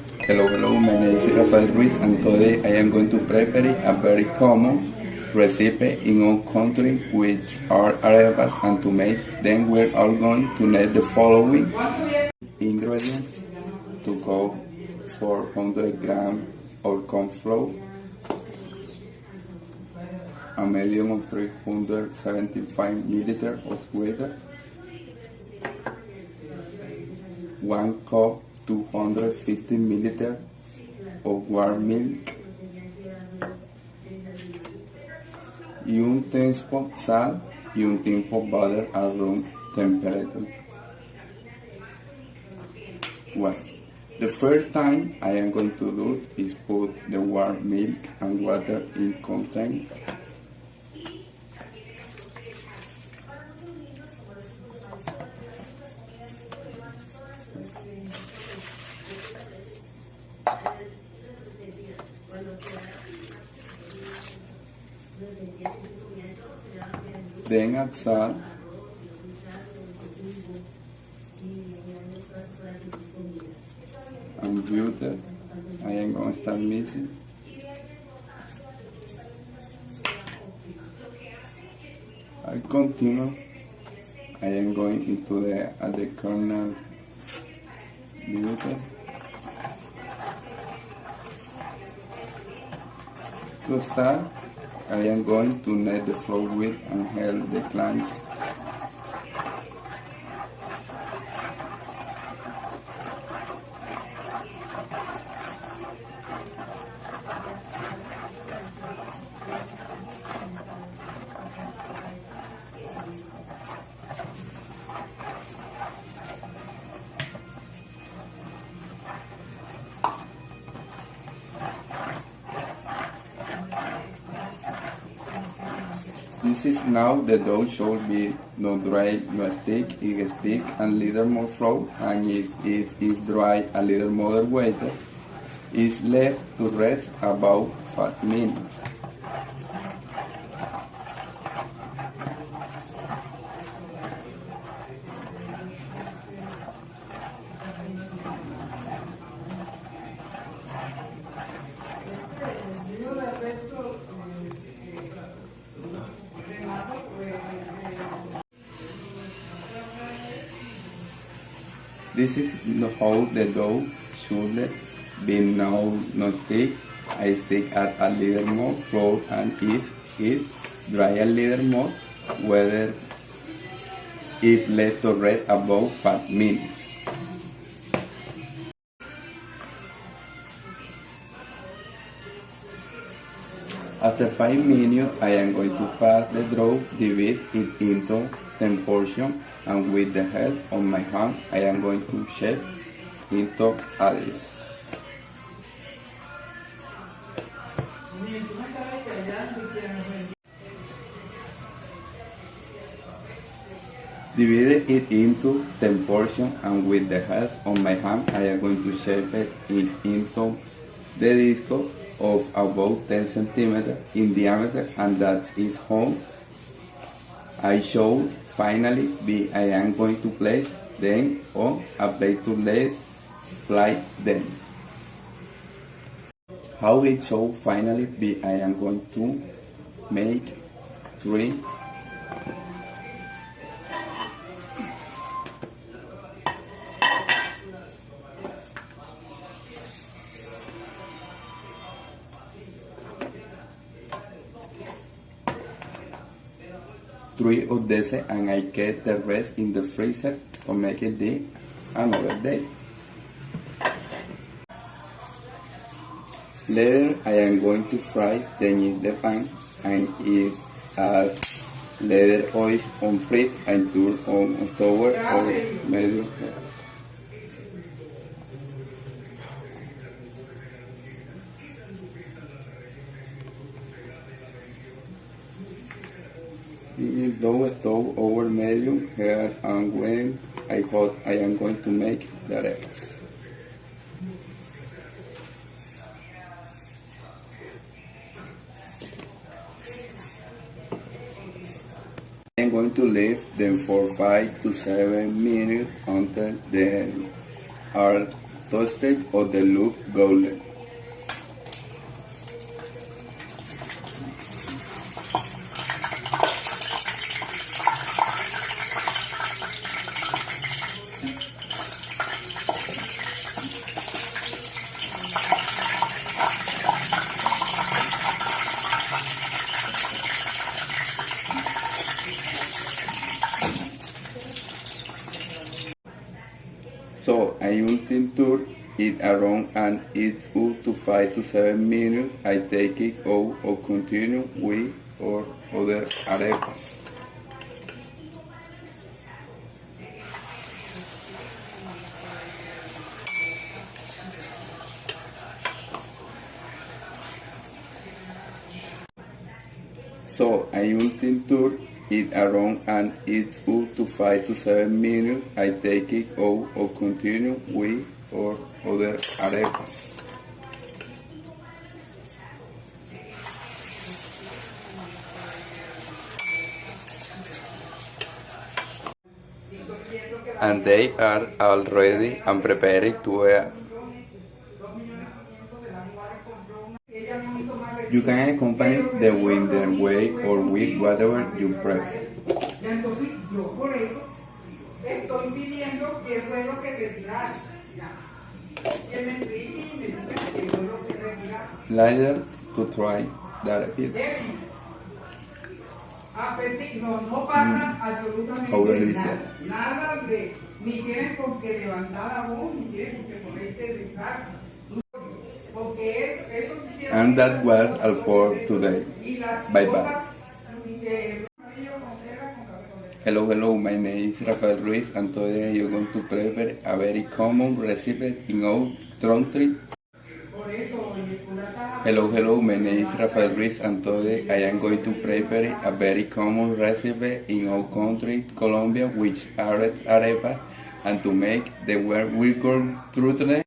Hello, my name is Rafael Ruiz and today I am going to prepare a very common recipe in our country which are arepas, and to make them we are going to need the following ingredients: to cook 400 grams of corn flour, a medium of 375 milliliters of water, 1 cup 250 milliliters of warm milk, y un teaspoon salt y un teaspoon butter at room temperature. Well, the first thing I am going to do is put the warm milk and water in container. Then add salt, and butter. I am going to start mixing. I continue. I am going into the corner butter. To start, I am going to knead the flour with and hold the clams. This is now the dough should be no dry, no stick, it stick and little more flour, and if it is dry a little more water, is left to rest about 5 minutes. This is how the dough should be now not stick. I stick at a little more flour, and if it dry a little more, whether it let to rest about 5 minutes. After 5 minutes, I am going to pass the dough, divide it into 10 portions, and with the help of my hand, I am going to shape into Arepas. Divide it into 10 portions, and with the help of my hand, I am going to shape it into the disc of about 10 centimeters in diameter, and that is how I show finally I am going to place them on a plate to let fly them. How it show finally I am going to make 3 of these, and I get the rest in the freezer to make it another day. Later I am going to fry them in the pan, and it add later oil on frit and turn on stove or medium heat. In low stove over medium heat, and when I hot, I am going to make the arepas. I am going to leave them for 5 to 7 minutes until they are toasted or they look golden. So I ultimate tour it around and it's up to 5 to 7 minutes. I take it out or continue with or other arepas. So I ultimate tour it around and it's up to 5 to 7 minutes. I take it out or continue with or other arepas. And they are all ready and prepared to eat. You can accompany the with the whey or with whatever you prefer. Later to try that pizza. No pasa absolutamente nada de ni quieren con que levantar la voz, ni quieren con que ponerte de cara. Porque eso quisiera. And that was all for today. Bye bye. Hello, my name is Rafael Ruiz and today you're going to prepare a very common recipe in our country. Hello, my name is Rafael Ruiz and today I am going to prepare a very common recipe in our country, Colombia, which are arepas, and to make the word we're going through today.